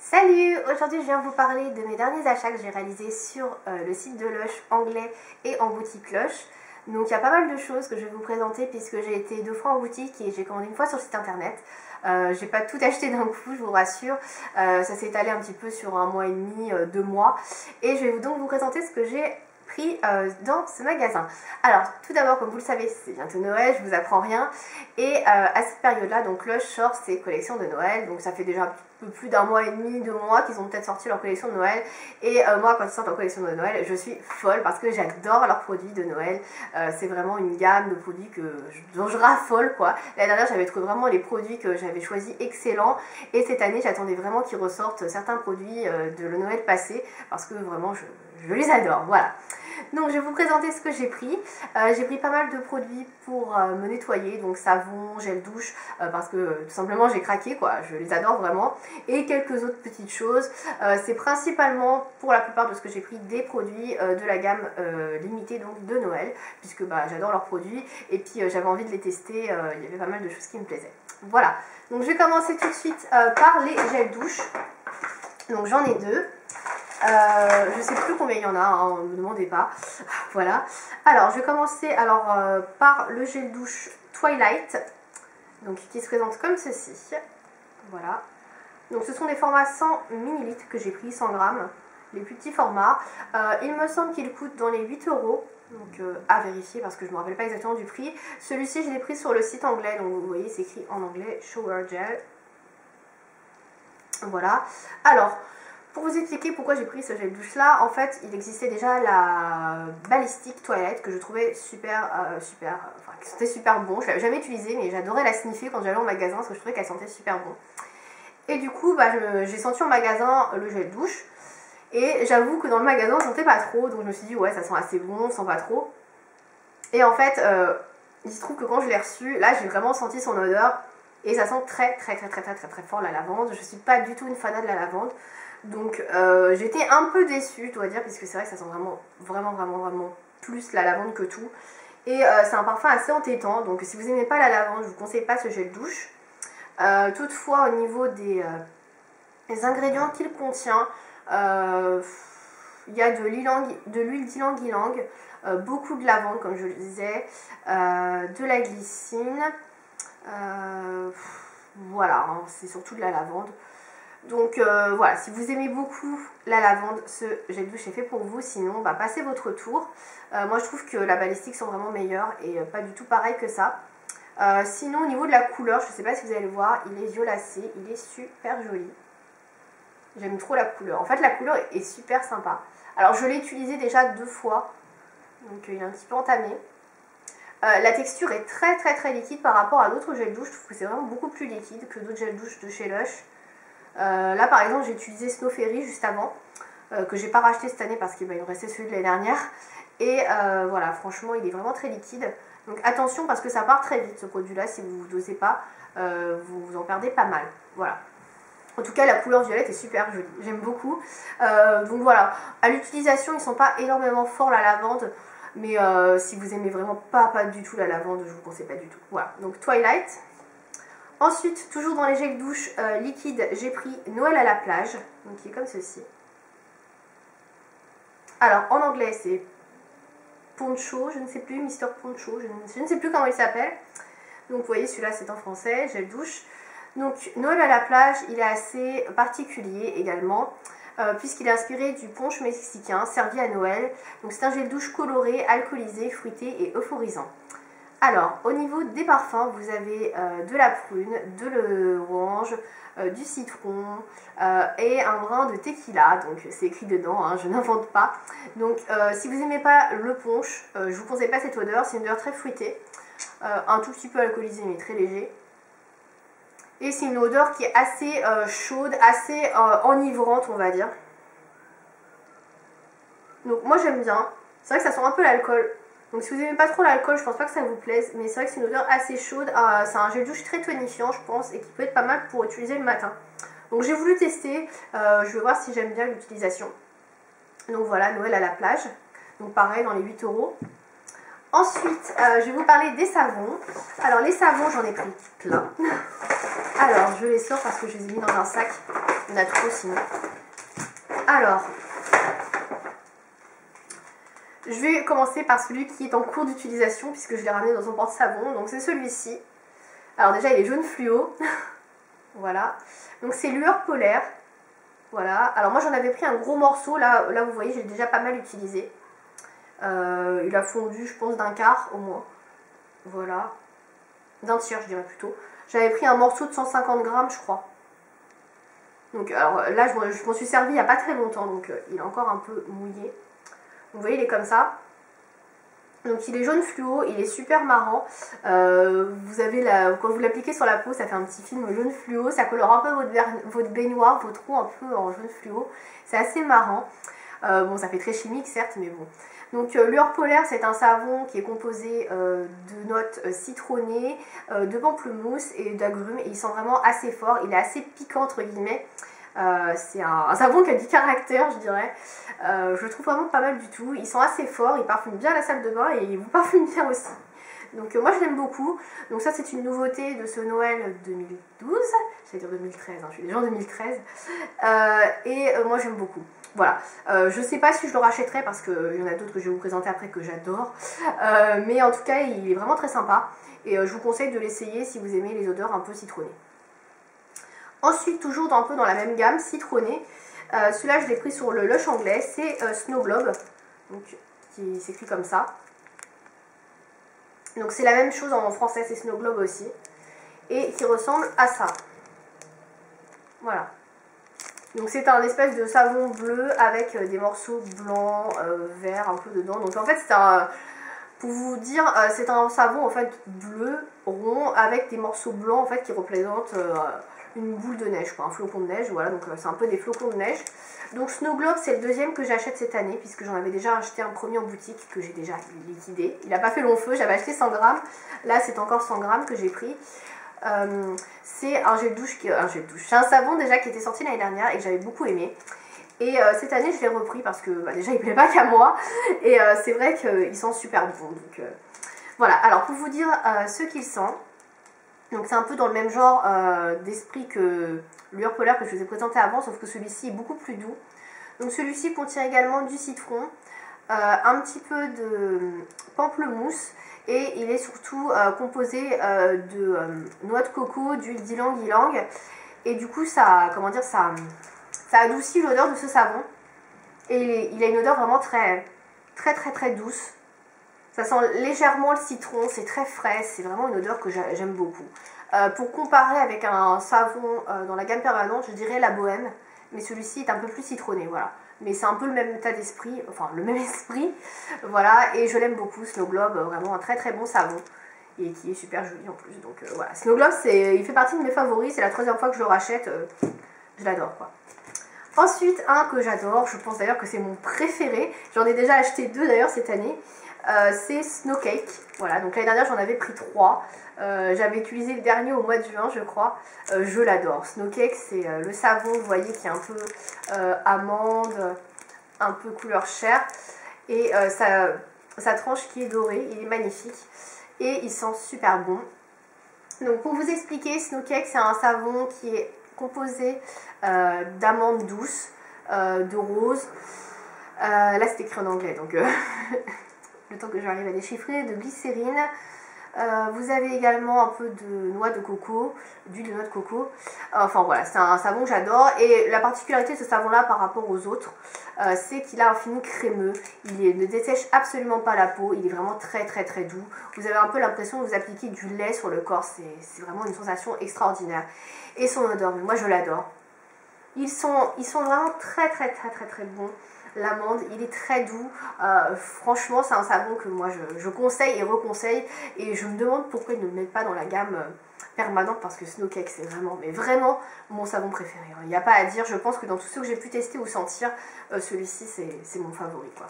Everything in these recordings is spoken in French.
Salut! Aujourd'hui je viens vous parler de mes derniers achats que j'ai réalisés sur le site de Lush anglais et en boutique Lush. Donc il y a pas mal de choses que je vais vous présenter puisque j'ai été 2 fois en boutique et j'ai commandé une fois sur le site internet. J'ai pas tout acheté d'un coup, je vous rassure. Ça s'est étalé un petit peu sur 1 mois et demi, 2 mois. Et je vais donc vous présenter ce que j'ai pris dans ce magasin. Alors tout d'abord, comme vous le savez, c'est bientôt Noël, je vous apprends rien. Et à cette période-là, donc Lush sort ses collections de Noël. Donc ça fait déjà un peu plus d'1 mois et demi, 2 mois qu'ils ont peut-être sorti leur collection de Noël. Et moi, quand ils sortent leur collection de Noël, je suis folle parce que j'adore leurs produits de Noël. C'est vraiment une gamme de produits dont je raffole, quoi. L'année dernière, j'avais trouvé vraiment les produits que j'avais choisis excellents. Et cette année, j'attendais vraiment qu'ils ressortent certains produits de le Noël passé parce que vraiment, je les adore. Voilà. Donc je vais vous présenter ce que j'ai pris. J'ai pris pas mal de produits pour me nettoyer, donc savon, gel douche, parce que tout simplement j'ai craqué, quoi, je les adore vraiment. Et quelques autres petites choses. C'est principalement pour la plupart de ce que j'ai pris des produits de la gamme limitée donc de Noël, puisque j'adore leurs produits et puis j'avais envie de les tester, il y avait pas mal de choses qui me plaisaient. Voilà, donc je vais commencer tout de suite par les gels douche. Donc j'en ai 2. Je sais plus combien il y en a, hein, ne me demandez pas. Voilà. Alors, je vais commencer par le gel douche Twilight, donc qui se présente comme ceci. Voilà. Donc, ce sont des formats 100 ml que j'ai pris, 100 grammes, les plus petits formats. Il me semble qu'il coûte dans les 8 €. Donc, à vérifier parce que je ne me rappelle pas exactement du prix. Celui-ci, je l'ai pris sur le site anglais, donc vous voyez, c'est écrit en anglais Shower Gel. Voilà. Alors, pour vous expliquer pourquoi j'ai pris ce gel douche là, en fait il existait déjà la Ballistic Toilette que je trouvais qui sentait super bon. Je l'avais jamais utilisée mais j'adorais la sniffer quand j'allais au magasin parce que je trouvais qu'elle sentait super bon. Et du coup j'ai senti en magasin le gel douche et j'avoue que dans le magasin je sentais pas trop, donc je me suis dit ouais ça sent assez bon, sent pas trop. Et en fait il se trouve que quand je l'ai reçu, là j'ai vraiment senti son odeur et ça sent très fort la lavande. Je suis pas du tout une fanat de la lavande. Donc j'étais un peu déçue, je dois dire, puisque c'est vrai que ça sent vraiment plus la lavande que tout. Et c'est un parfum assez entêtant, donc si vous n'aimez pas la lavande, je vous conseille pas ce gel douche. Toutefois, au niveau des ingrédients qu'il contient, il y a de l'huile d'ylang-ylang, beaucoup de lavande comme je le disais, de la glycine, voilà, hein, c'est surtout de la lavande. Donc voilà, si vous aimez beaucoup la lavande, ce gel douche est fait pour vous. Sinon, passez votre tour. Moi, je trouve que la Ballistic sont vraiment meilleures et pas du tout pareil que ça. Sinon, au niveau de la couleur, je ne sais pas si vous allez le voir, il est violacé, il est super joli. J'aime trop la couleur. En fait, la couleur est super sympa. Alors, je l'ai utilisé déjà 2 fois, donc il est un petit peu entamé. La texture est très liquide par rapport à d'autres gels douche. Je trouve que c'est vraiment beaucoup plus liquide que d'autres gels douche de chez Lush. Là par exemple j'ai utilisé Snow Fairy juste avant, que j'ai pas racheté cette année parce qu'il me restait celui de l'année dernière. Et voilà, franchement il est vraiment très liquide. Donc attention parce que ça part très vite ce produit là, si vous ne dosez pas, vous en perdez pas mal. Voilà. En tout cas la couleur violette est super jolie, j'aime beaucoup. Donc voilà, à l'utilisation ils sont pas énormément forts la lavande. Mais si vous aimez vraiment pas du tout la lavande, je vous conseille pas du tout. Voilà, donc Twilight. Ensuite, toujours dans les gels douche liquides, j'ai pris Noël à la plage, donc qui est comme ceci. Alors, en anglais, c'est Poncho, je ne sais plus, Mister Poncho, je ne sais plus comment il s'appelle. Donc, vous voyez, celui-là, c'est en français, gel douche. Donc, Noël à la plage, il est assez particulier également, puisqu'il est inspiré du punch mexicain servi à Noël. Donc, c'est un gel douche coloré, alcoolisé, fruité et euphorisant. Alors, au niveau des parfums, vous avez de la prune, de l'orange, du citron et un brin de tequila. Donc, c'est écrit dedans, hein, je n'invente pas. Donc, si vous n'aimez pas le punch, je vous conseille pas cette odeur. C'est une odeur très fruitée, un tout petit peu alcoolisée mais très léger. Et c'est une odeur qui est assez chaude, assez enivrante, on va dire. Donc, moi j'aime bien. C'est vrai que ça sent un peu l'alcool. Donc si vous n'aimez pas trop l'alcool, je pense pas que ça vous plaise, mais c'est vrai que c'est une odeur assez chaude. C'est un gel douche très tonifiant, je pense, et qui peut être pas mal pour utiliser le matin. Donc j'ai voulu tester, je vais voir si j'aime bien l'utilisation. Donc voilà, Noël à la plage. Donc pareil, dans les 8 €. Ensuite, je vais vous parler des savons. Alors les savons, j'en ai pris plein. Alors je les sors parce que je les ai mis dans un sac. Il y en a trop sinon. Alors, je vais commencer par celui qui est en cours d'utilisation puisque je l'ai ramené dans son porte-savon. Donc c'est celui-ci. Alors déjà il est jaune fluo. Voilà. Donc c'est lueur polaire. Voilà. Alors moi j'en avais pris un gros morceau. Là vous voyez j'ai déjà pas mal utilisé. Il a fondu je pense d'un quart au moins. Voilà. D'un tiers je dirais plutôt. J'avais pris un morceau de 150 grammes je crois. Donc alors là je m'en suis servi il n'y a pas très longtemps. Donc il est encore un peu mouillé. Vous voyez, il est comme ça. Donc il est jaune fluo, il est super marrant. Vous avez quand vous l'appliquez sur la peau, ça fait un petit film jaune fluo. Ça colore un peu votre baignoire, votre eau un peu en jaune fluo. C'est assez marrant. Bon, ça fait très chimique certes, mais bon. Donc lueur polaire, c'est un savon qui est composé de notes citronnées, de pamplemousse et d'agrumes. Et il sent vraiment assez fort, il est assez piquant entre guillemets. C'est un savon qui a du caractère je dirais. Je le trouve vraiment pas mal du tout. Ils sont assez forts, ils parfument bien la salle de bain et ils vous parfument bien aussi. Donc moi je l'aime beaucoup. Donc ça c'est une nouveauté de ce Noël 2012. J'allais dire 2013, hein, je suis déjà en 2013. Moi j'aime beaucoup. Voilà. Je sais pas si je le rachèterai parce qu'il y en a d'autres que je vais vous présenter après que j'adore. Mais en tout cas il est vraiment très sympa. Et je vous conseille de l'essayer si vous aimez les odeurs un peu citronnées. Ensuite, toujours un peu dans la même gamme, citronné. Celui-là, je l'ai pris sur le Lush anglais. C'est Snow Globe, donc, qui s'écrit comme ça. Donc c'est la même chose en français, c'est Snow Globe aussi. Et qui ressemble à ça. Voilà. Donc c'est un espèce de savon bleu avec des morceaux blancs, verts un peu dedans. Donc en fait, c'est un... Pour vous dire, c'est un savon en fait bleu, rond, avec des morceaux blancs en fait qui représentent... une boule de neige, quoi, un flocon de neige, voilà, donc c'est un peu des flocons de neige. Donc Snow Globe, c'est le deuxième que j'achète cette année, puisque j'en avais déjà acheté un premier en boutique, que j'ai déjà liquidé. Il n'a pas fait long feu, j'avais acheté 100 grammes, là c'est encore 100 grammes que j'ai pris. C'est un gel douche, c'est un savon déjà qui était sorti l'année dernière et que j'avais beaucoup aimé. Et cette année je l'ai repris parce que déjà il ne plaît pas qu'à moi, et c'est vrai qu'il sent super bon. Donc voilà, alors pour vous dire ce qu'il sent. Donc c'est un peu dans le même genre d'esprit que lueur polaire que je vous ai présenté avant, sauf que celui-ci est beaucoup plus doux. Donc celui-ci contient également du citron, un petit peu de pamplemousse et il est surtout composé de noix de coco, d'huile d'ylang-ylang et du coup ça, comment dire, ça adoucit l'odeur de ce savon et il a une odeur vraiment très douce. Ça sent légèrement le citron, c'est très frais, c'est vraiment une odeur que j'aime beaucoup. Pour comparer avec un savon dans la gamme permanente, je dirais la Bohème, mais celui-ci est un peu plus citronné, voilà. Mais c'est un peu le même état d'esprit, enfin le même esprit, voilà, et je l'aime beaucoup, Snow Globe, vraiment un très bon savon, et qui est super joli en plus, donc voilà. Snow Globe, il fait partie de mes favoris, c'est la troisième fois que je le rachète, je l'adore quoi. Ensuite, un que j'adore, je pense d'ailleurs que c'est mon préféré, j'en ai déjà acheté deux d'ailleurs cette année, c'est Snow Cake. Voilà, donc l'année dernière j'en avais pris 3. J'avais utilisé le dernier au mois de juin, je crois. Je l'adore. Snow Cake, c'est le savon, vous voyez, qui est un peu amande, un peu couleur chair. Et sa tranche qui est dorée, il est magnifique. Et il sent super bon. Donc pour vous expliquer, Snow Cake, c'est un savon qui est composé d'amandes douces, de rose. Là c'est écrit en anglais, donc... le temps que j'arrive à déchiffrer, de glycérine. Vous avez également un peu de noix de coco, d'huile de noix de coco. Enfin voilà, c'est un savon que j'adore. Et la particularité de ce savon-là par rapport aux autres, c'est qu'il a un fini crémeux. Il ne dessèche absolument pas la peau. Il est vraiment très doux. Vous avez un peu l'impression de vous appliquer du lait sur le corps. C'est vraiment une sensation extraordinaire. Et son odeur, moi je l'adore. Ils sont vraiment très bons. L'amande, il est très doux, franchement c'est un savon que moi je conseille et reconseille et je me demande pourquoi ils ne le mettent pas dans la gamme permanente parce que Snow Cake c'est vraiment, mais vraiment mon savon préféré, hein. Il n'y a pas à dire, je pense que dans tous ceux que j'ai pu tester ou sentir, celui-ci c'est mon favori quoi.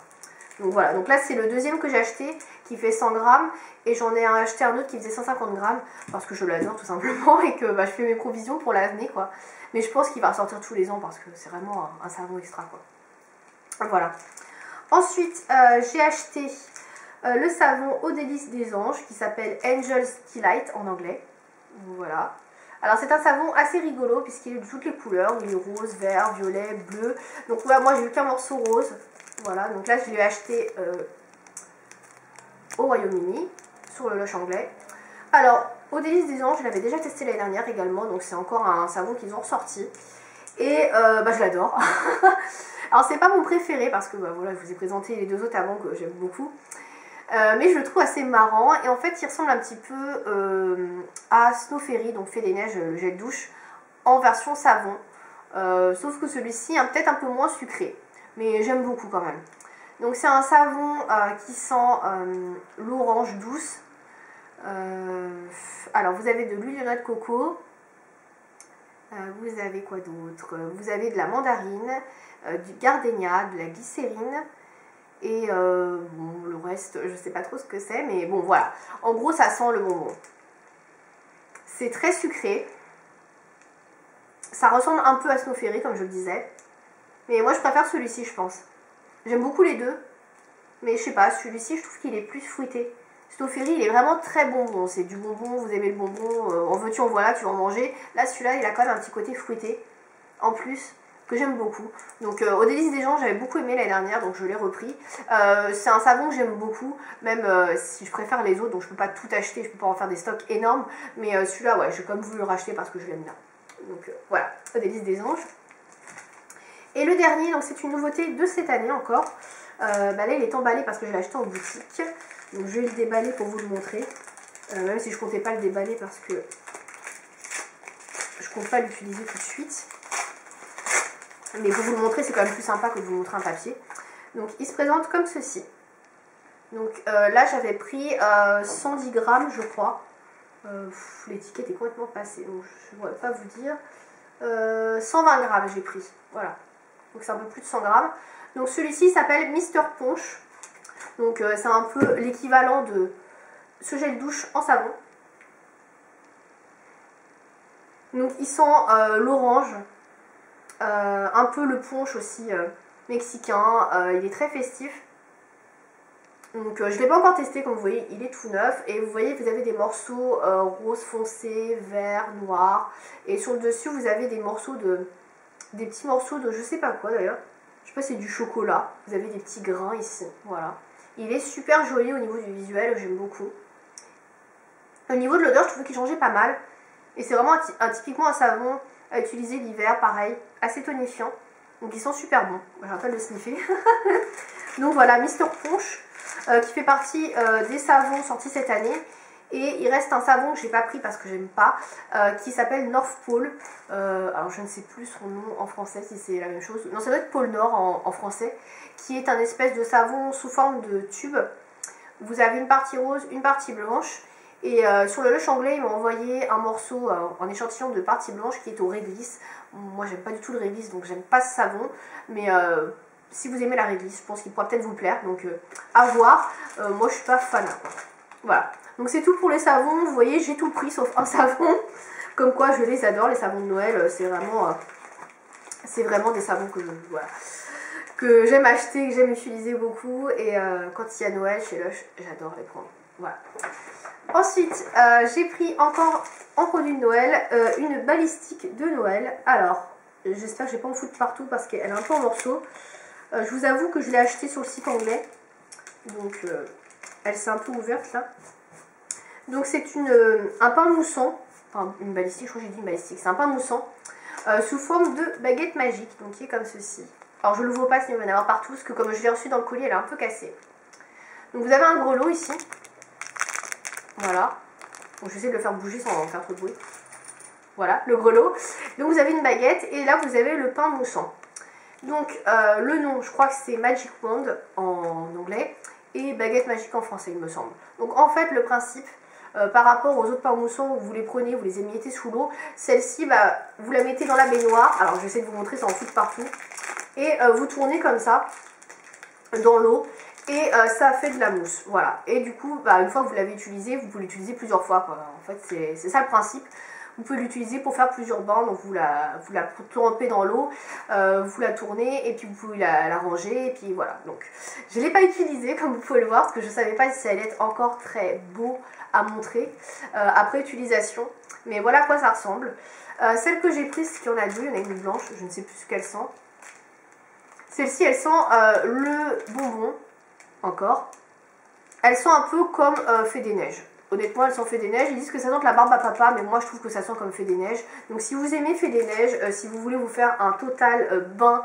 Donc voilà, donc là c'est le deuxième que j'ai acheté qui fait 100 grammes et j'en ai acheté un autre qui faisait 150 grammes parce que je l'adore tout simplement et que je fais mes provisions pour l'avenir quoi. Mais je pense qu'il va ressortir tous les ans parce que c'est vraiment un savon extra quoi. Voilà. Ensuite, j'ai acheté le savon Eau délice des anges qui s'appelle Angel's Delight en anglais. Voilà. Alors c'est un savon assez rigolo puisqu'il est de toutes les couleurs, il est rose, vert, violet, bleu. Donc voilà, moi j'ai eu qu'un morceau rose. Voilà, donc là je l'ai acheté au Royaume-Uni, sur le Lush anglais. Alors, au Délices des Anges, je l'avais déjà testé l'année dernière également, donc c'est encore un savon qu'ils ont ressorti. Et je l'adore. Alors c'est pas mon préféré parce que voilà, je vous ai présenté les deux autres avant que j'aime beaucoup. Mais je le trouve assez marrant et en fait il ressemble un petit peu à Snow Fairy, donc Fée des Neiges, le gel douche, en version savon. Sauf que celui-ci est peut-être un peu moins sucré, mais j'aime beaucoup quand même. Donc c'est un savon qui sent l'orange douce. Alors vous avez de l'huile de noix de coco, vous avez quoi d'autre? Vous avez de la mandarine, du gardénia, de la glycérine et bon, le reste je sais pas trop ce que c'est, mais bon voilà, en gros ça sent le bonbon. C'est très sucré, ça ressemble un peu à Snow Fairy comme je le disais, mais moi je préfère celui-ci je pense. J'aime beaucoup les deux, mais je sais pas, celui-ci je trouve qu'il est plus fruité. Snow Fairy il est vraiment très bonbon, c'est du bonbon, vous aimez le bonbon, en veux-tu en voilà, tu vas en manger. Là celui-là il a quand même un petit côté fruité en plus, que j'aime beaucoup. Donc au Délices des Gens j'avais beaucoup aimé l'année dernière, donc je l'ai repris. C'est un savon que j'aime beaucoup, même si je préfère les autres, donc je peux pas tout acheter, je peux pas en faire des stocks énormes, mais celui-là ouais, j'ai quand même voulu le racheter parce que je l'aime bien. Donc voilà, au Délices des Anges. Et le dernier, donc c'est une nouveauté de cette année encore. Là il est emballé parce que je l'ai acheté en boutique. Donc je vais le déballer pour vous le montrer. Même si je comptais pas le déballer parce que je compte pas l'utiliser tout de suite. Mais pour vous le montrer, c'est quand même plus sympa que de vous montrer un papier. Donc il se présente comme ceci. Donc là j'avais pris 110 grammes je crois. L'étiquette est complètement passée, donc je ne pourrais pas vous dire. 120 grammes j'ai pris. Voilà. Donc c'est un peu plus de 100 grammes. Donc celui-ci s'appelle Mister Ponche. Donc c'est un peu l'équivalent de ce gel douche en savon. Donc il sent l'orange, un peu le punch aussi mexicain, il est très festif. Donc je ne l'ai pas encore testé, comme vous voyez il est tout neuf. Et vous voyez vous avez des morceaux rose foncé, vert, noir. Et sur le dessus vous avez des petits morceaux de je sais pas quoi d'ailleurs. Je sais pas, c'est du chocolat. Vous avez des petits grains ici, voilà. Il est super joli au niveau du visuel, j'aime beaucoup. Au niveau de l'odeur, je trouve qu'il changeait pas mal. Et c'est vraiment typiquement un savon à utiliser l'hiver, pareil, assez tonifiant. Donc ils sont super bons. J'arrête de le sniffer. Donc voilà, Mister Ponche, qui fait partie des savons sortis cette année. Et il reste un savon que j'ai pas pris parce que j'aime pas, qui s'appelle North Pole. Alors je ne sais plus son nom en français si c'est la même chose. Non, ça doit être Pôle Nord en français, qui est un espèce de savon sous forme de tube. Vous avez une partie rose, une partie blanche. Et sur le Lush anglais, ils m'ont envoyé un morceau en échantillon de partie blanche qui est au réglisse. Moi, j'aime pas du tout le réglisse, donc j'aime pas ce savon. Mais si vous aimez la réglisse, je pense qu'il pourra peut-être vous plaire. Donc à voir. Moi, je suis pas fan. Voilà. Donc c'est tout pour les savons. Vous voyez, j'ai tout pris sauf un savon. Comme quoi, je les adore. Les savons de Noël, c'est vraiment des savons que j'aime acheter, que j'aime utiliser beaucoup. Et quand il y a Noël chez Lush, j'adore les prendre. Voilà. Ensuite, j'ai pris encore en produit de Noël une balistique de Noël. Alors, j'espère que je ne vais pas en foutre partout parce qu'elle est un peu en morceaux. Je vous avoue que je l'ai achetée sur le site anglais. Donc, elle s'est un peu ouverte là. Donc, c'est un pain moussant. Enfin, une balistique, je crois que j'ai dit une balistique. C'est un pain moussant sous forme de baguette magique. Donc, qui est comme ceci. Alors, je ne l'ouvre pas sinon il va y en avoir partout parce que comme je l'ai reçu dans le colis, elle est un peu cassée. Donc, vous avez un gros lot ici. Voilà. Donc j'essaie de le faire bouger sans faire trop de bruit. Voilà, le grelot. Donc vous avez une baguette et là vous avez le pain moussant. Donc le nom, je crois que c'est Magic Wand en anglais et baguette magique en français, il me semble. Donc en fait, le principe, par rapport aux autres pains moussants, vous les prenez, vous les émiettez sous l'eau. Celle-ci, vous la mettez dans la baignoire. Alors j'essaie de vous montrer, ça en fout partout. Et vous tournez comme ça dans l'eau. Et ça fait de la mousse, voilà. Et du coup, une fois que vous l'avez utilisé, vous pouvez l'utiliser plusieurs fois, quoi. En fait, c'est ça le principe. Vous pouvez l'utiliser pour faire plusieurs bains, donc vous la trempez dans l'eau, vous la tournez et puis vous pouvez la ranger et puis voilà. Donc je ne l'ai pas utilisée comme vous pouvez le voir parce que je ne savais pas si ça allait être encore très beau à montrer après utilisation. Mais voilà à quoi ça ressemble. Celle que j'ai prise, il y en a deux, il y en a une blanche, je ne sais plus ce qu'elle sent. Celle-ci, elle sent le bonbon, encore. Elle sent un peu comme Fée des Neiges. Honnêtement, elles sont Fée des Neiges. Ils disent que ça sent la barbe à papa, mais moi je trouve que ça sent comme Fée des Neiges. Donc si vous aimez Fée des Neiges, si vous voulez vous faire un total bain,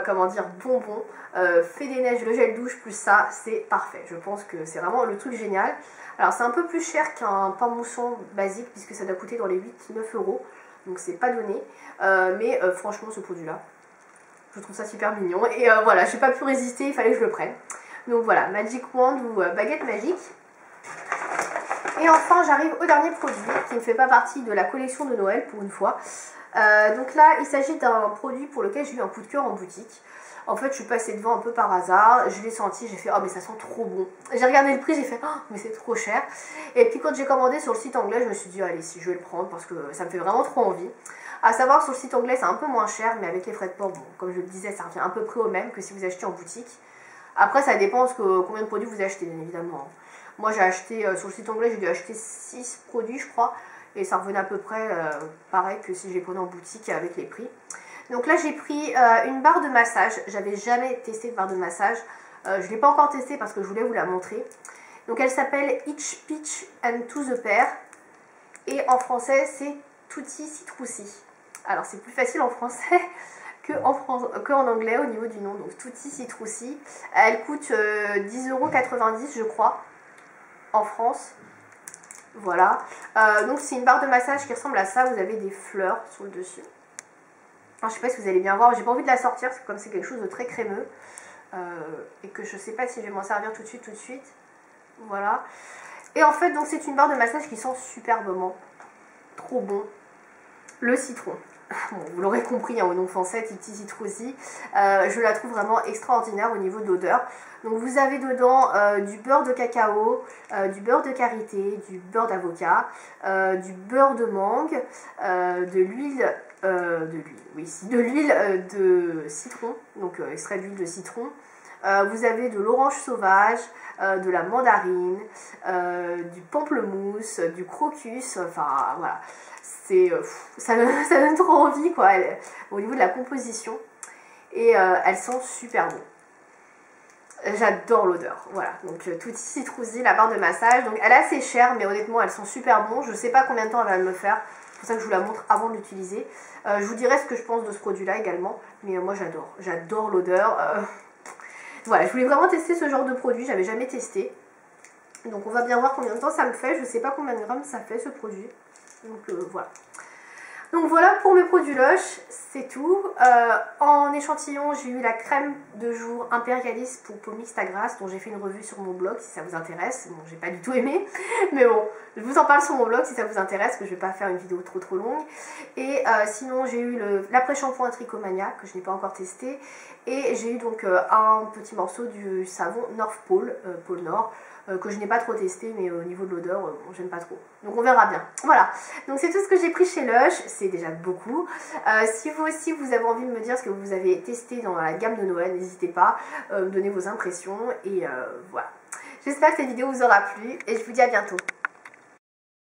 comment dire, bonbon, Fée des Neiges, le gel douche plus ça, c'est parfait. Je pense que c'est vraiment le truc génial. Alors c'est un peu plus cher qu'un pain mousson basique, puisque ça doit coûter dans les 8-9 euros. Donc c'est pas donné. Mais franchement, ce produit-là, je trouve ça super mignon. Et voilà, j'ai pas pu résister, il fallait que je le prenne. Donc voilà, Magic Wand ou baguette magique. Et enfin, j'arrive au dernier produit qui ne fait pas partie de la collection de Noël pour une fois. Donc là, il s'agit d'un produit pour lequel j'ai eu un coup de cœur en boutique. En fait, je suis passée devant un peu par hasard, je l'ai senti, j'ai fait oh mais ça sent trop bon. J'ai regardé le prix, j'ai fait oh mais c'est trop cher. Et puis quand j'ai commandé sur le site anglais, je me suis dit allez si je vais le prendre parce que ça me fait vraiment trop envie. À savoir que sur le site anglais c'est un peu moins cher, mais avec les frais de port, bon, comme je le disais, ça revient à peu près au même que si vous achetez en boutique. Après ça dépend combien de produits vous achetez bien évidemment. Moi j'ai acheté, sur le site anglais j'ai dû acheter 6 produits je crois. Et ça revenait à peu près pareil que si je les prenais en boutique avec les prix. Donc là j'ai pris une barre de massage. J'avais jamais testé de barre de massage. Je ne l'ai pas encore testée parce que je voulais vous la montrer. Donc elle s'appelle Itch Peach and To The Pear. Et en français c'est Tutti Citroussi. Alors c'est plus facile en français qu'en anglais au niveau du nom. Donc Tutti Citroussi. Elle coûte 10,90 € je crois en France. Voilà. Donc c'est une barre de massage qui ressemble à ça. Vous avez des fleurs sur le dessus. Alors, je sais pas si vous allez bien voir, j'ai pas envie de la sortir parce que comme c'est quelque chose de très crémeux et que je sais pas si je vais m'en servir tout de suite. Voilà. Et en fait donc c'est une barre de massage qui sent superbement trop bon le citron. Bon, vous l'aurez compris hein, au nom français, Tutti Citroussi. Je la trouve vraiment extraordinaire au niveau de l'odeur. Donc vous avez dedans du beurre de cacao, du beurre de karité, du beurre d'avocat, du beurre de mangue, de l'huile de citron, donc extrait d'huile de citron. Vous avez de l'orange sauvage, de la mandarine, du pamplemousse, du crocus, enfin voilà. Ça donne trop envie quoi, au niveau de la composition. Et elles sont super bon. J'adore l'odeur, voilà. Donc Tutti Citroussi, la barre de massage. Donc elle est assez chère, mais honnêtement elles sont super bon. Je sais pas combien de temps elle va me faire. C'est pour ça que je vous la montre avant de l'utiliser. Je vous dirai ce que je pense de ce produit-là également. Mais moi j'adore l'odeur. Voilà, je voulais vraiment tester ce genre de produit, j'avais jamais testé. Donc on va bien voir combien de temps ça me fait. Je sais pas combien de grammes ça fait ce produit. Donc voilà. Donc voilà pour mes produits Lush, c'est tout. En échantillon, j'ai eu la crème de jour Impérialiste pour peau mixte à grasse, dont j'ai fait une revue sur mon blog si ça vous intéresse. Bon, j'ai pas du tout aimé, mais bon, je vous en parle sur mon blog si ça vous intéresse, que je vais pas faire une vidéo trop longue. Et sinon, j'ai eu l'après-shampoing Tricomania, que je n'ai pas encore testé. Et j'ai eu donc un petit morceau du savon North Pole, pôle Nord, que je n'ai pas trop testé, mais au niveau de l'odeur, bon, j'aime pas trop. Donc on verra bien. Voilà, donc c'est tout ce que j'ai pris chez Lush, c'est déjà beaucoup. Si vous aussi vous avez envie de me dire ce que vous avez testé dans la gamme de Noël, n'hésitez pas, me donner vos impressions. Et voilà. J'espère que cette vidéo vous aura plu et je vous dis à bientôt.